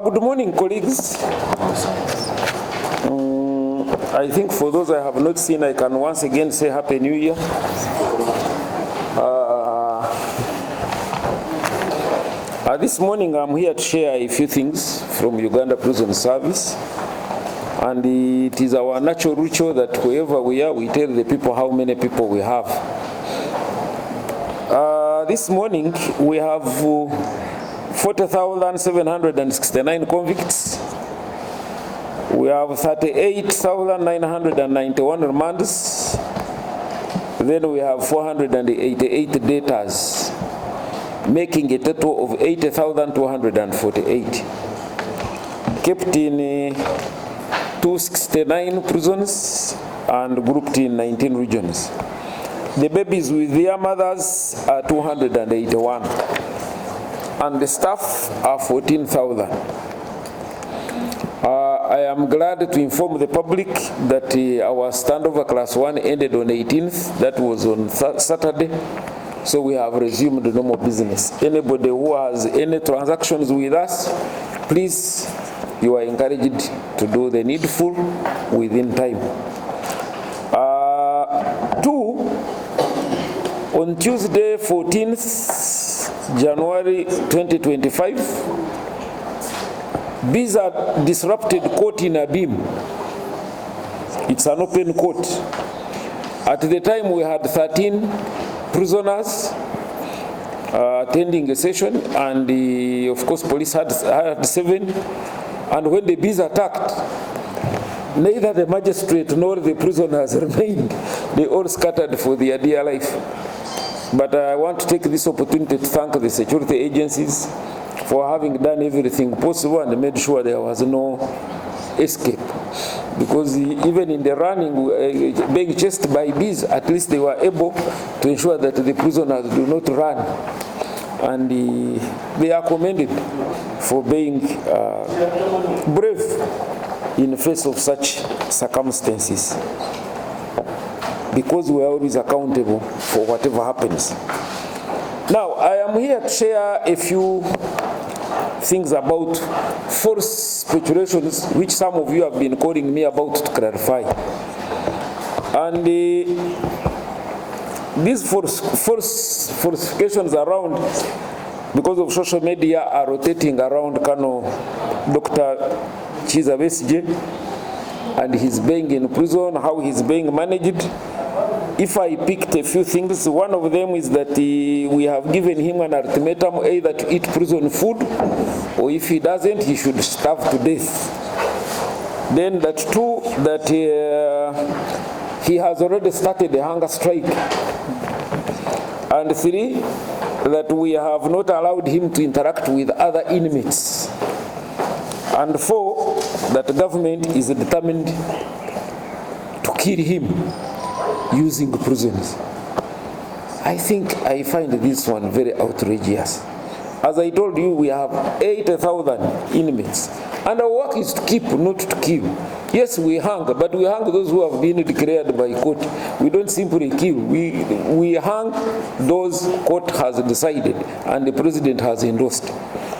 Good morning, colleagues. I think for those I have not seen, I can once again say Happy New Year. This morning I'm here to share a few things from Uganda Prison Service. And it is our natural ritual that wherever we are, we tell the people how many people we have. This morning we have 40,769 convicts. We have 38,991 remands. Then we have 488 debtors, making a total of 80,248. Kept in 269 prisons and grouped in 19 regions. The babies with their mothers are 281. And the staff are 14,000. I am glad to inform the public that our standover class 1 ended on 18th. That was on Saturday. So we have resumed normal business. Anybody who has any transactions with us, please, you are encouraged to do the needful within time. On Tuesday, 14th January 2025, Biza disrupted court in Baine. It's an open court. At the time, we had 13 prisoners attending a session, and of course, police had 7. And when the Biza attacked, neither the magistrate nor the prisoners remained. They all scattered for their dear life. But I want to take this opportunity to thank the security agencies for having done everything possible and made sure there was no escape. Because even in the running, being chased by bees, at least they were able to ensure that the prisoners do not run. And they are commended for being brave in the face of such circumstances, because we are always accountable for whatever happens. Now, I am here to share a few things about false speculations, which some of you have been calling me about to clarify. And these falsifications around, because of social media, are rotating around Colonel Dr. Chiza Besigye and he's being in prison, how he's being managed. If I picked a few things, one of them is that we have given him an ultimatum either to eat prison food, or if he doesn't, he should starve to death. Then that 2, that he has already started a hunger strike. And 3, that we have not allowed him to interact with other inmates. And 4, that the government is determined to kill him using prisons. I think I find this one very outrageous. As I told you, we have 80,000 inmates. And our work is to keep, not to kill. Yes, we hang, but we hang those who have been declared by court. We don't simply kill. We hang those court has decided and the president has endorsed.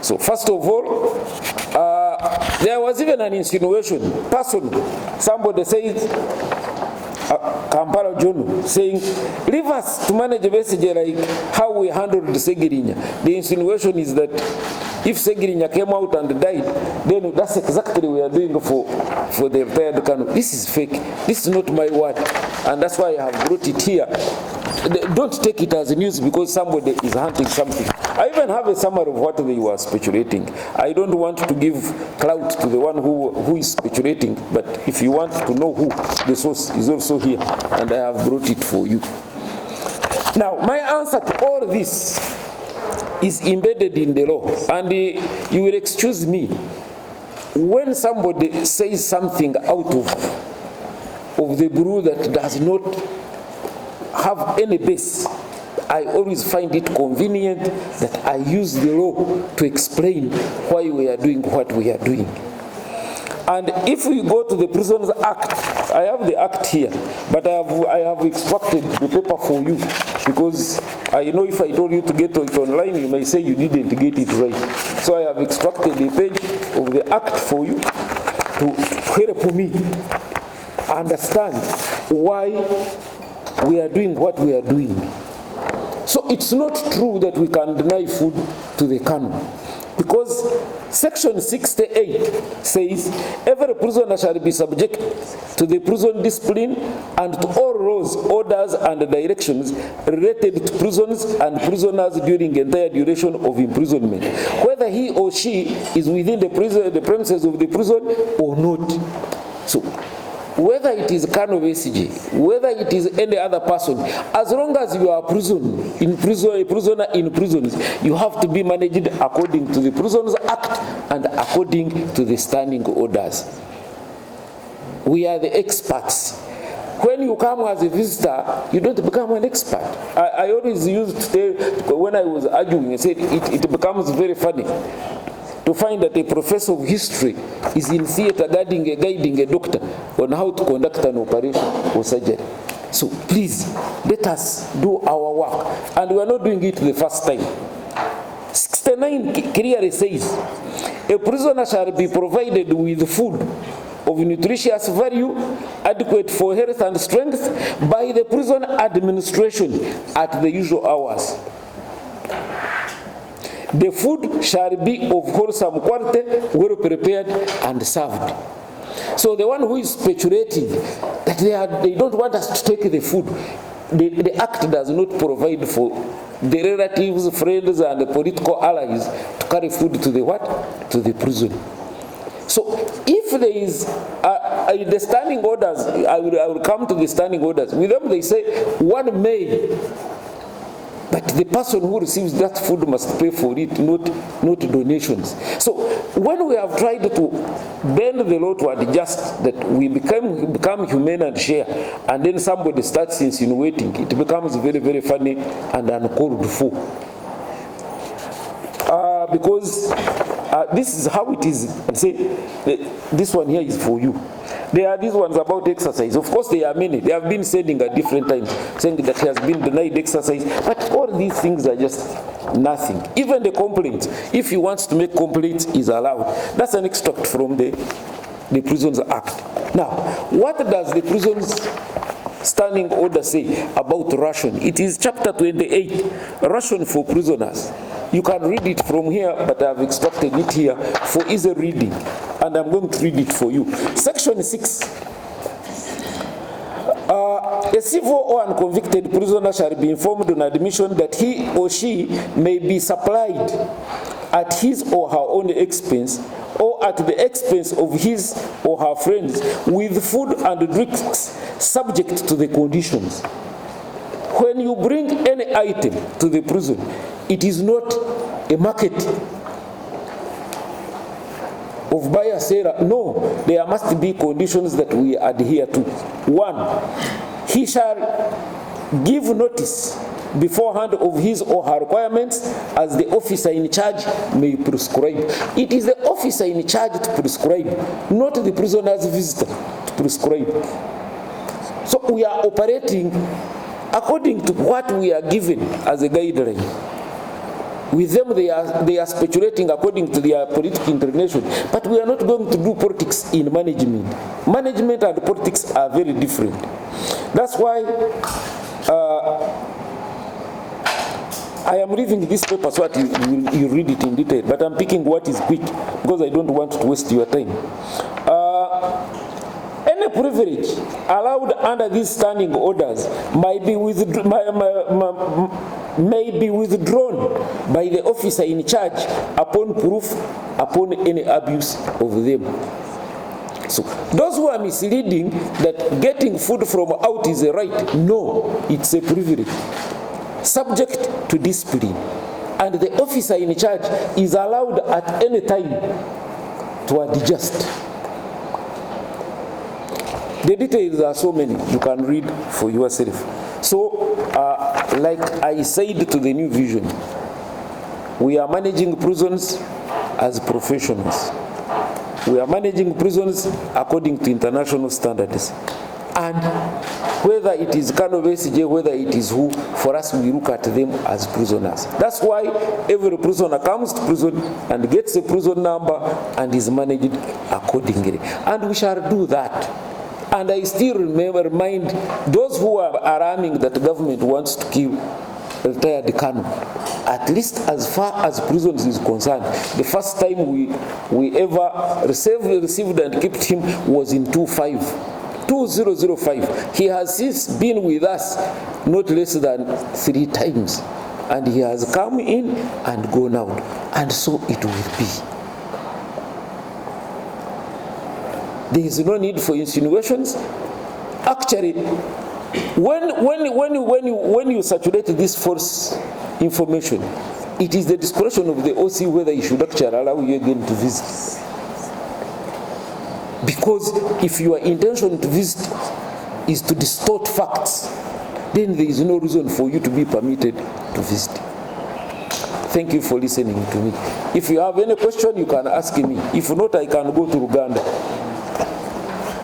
So first of all, there was even an insinuation, personal. Somebody said, Kampala John, saying, leave us to manage Besigye like how we handled Segirinya. The insinuation is that if Segirinya came out and died, then that's exactly what we are doing for the retired Kanu. This is fake. This is not my word. And that's why I have brought it here. Don't take it as news because somebody is hunting something. I even have a summary of what they were speculating. I don't want to give clout to the one who is speculating, but if you want to know who, the source is also here, and I have brought it for you. Now, my answer to all this is embedded in the law, and you will excuse me. When somebody says something out of the blue that does not have any base, I always find it convenient that I use the law to explain why we are doing what we are doing. And if we go to the Prisons Act, I have the act here, but I have extracted the paper for you. because I know if I told you to get it online, you may say you didn't get it right. So I have extracted a page of the Act for you to help me understand why we are doing what we are doing. So it's not true that we can deny food to the canon, because Section 68 says every prisoner shall be subject to the prison discipline and to all laws, orders, and directions related to prisons and prisoners during the entire duration of imprisonment, whether he or she is within the premises of the prison or not. So, whether it is Kano SG, whether it is any other person, as long as you are a prisoner in prisons, you have to be managed according to the Prisons Act and according to the standing orders. We are the experts. When you come as a visitor, you don't become an expert. I always used to say, when I was arguing, I said it becomes very funny to find that a professor of history is in theater guiding a doctor on how to conduct an operation or surgery. So please, let us do our work. And we are not doing it the first time. 69 clearly says, a prisoner shall be provided with food of nutritious value, adequate for health and strength, by the prison administration at the usual hours. The food shall be of wholesome quality, well prepared and served. So the one who is speculating that they don't want us to take the food, the Act does not provide for the relatives, friends, and the political allies to carry food to the what? To the prison. So if there is the standing orders, I will come to the standing orders. With them they say one may, but the person who receives that food must pay for it, not donations. So when we have tried to bend the law to adjust that we become humane and share, and then somebody starts insinuating, it becomes very, very funny and uncalled for. Because this is how it is. And say, this one here is for you. There are these ones about exercise. Of course, there are many. They have been saying at different times, saying that he has been denied exercise. But all these things are just nothing. Even the complaint, if he wants to make complaints, is allowed. That's an extract from the Prisons Act. Now, what does the Prisons Standing Order say about ration? It is chapter 28, ration for prisoners. You can read it from here, but I have extracted it here for easy reading, and I'm going to read it for you. Section 6. A civil or unconvicted prisoner shall be informed on admission that he or she may be supplied at his or her own expense or at the expense of his or her friends with food and drinks subject to the conditions. When you bring any item to the prison, it is not a market of buyer seller. No, there must be conditions that we adhere to. 1, he shall give notice beforehand of his or her requirements as the officer in charge may prescribe. It is the officer in charge to prescribe, not the prisoner's visitor to prescribe. So we are operating according to what we are given as a guideline. With them, they are speculating according to their political inclination. But we are not going to do politics in management. Management and politics are very different. That's why I am reading this paper so that you read it in detail. But I'm picking what is quick because I don't want to waste your time. Any privilege allowed under these standing orders may be withdrawn by the officer in charge upon proof upon any abuse of them. So those who are misleading that getting food from out is a right, no, it's a privilege subject to discipline, and the officer in charge is allowed at any time to adjust. The details are so many, you can read for yourself. So, like I said to the New Vision, we are managing prisons as professionals. We are managing prisons according to international standards. And whether it is Kano Besigye, whether it is who, for us we look at them as prisoners. That's why every prisoner comes to prison and gets a prison number and is managed accordingly. And we shall do that. And I still remind those who are alarming that the government wants to kill retired Kano. At least as far as prisons is concerned, the first time we ever received and kept him was in 2005. He has since been with us not less than 3 times. And he has come in and gone out. And so it will be. There is no need for insinuations. Actually, when you saturate this false information, it is the discretion of the OC whether you should actually allow you again to visit. Because if your intention to visit is to distort facts, then there is no reason for you to be permitted to visit. Thank you for listening to me. If you have any question, you can ask me. If not, I can go to Uganda.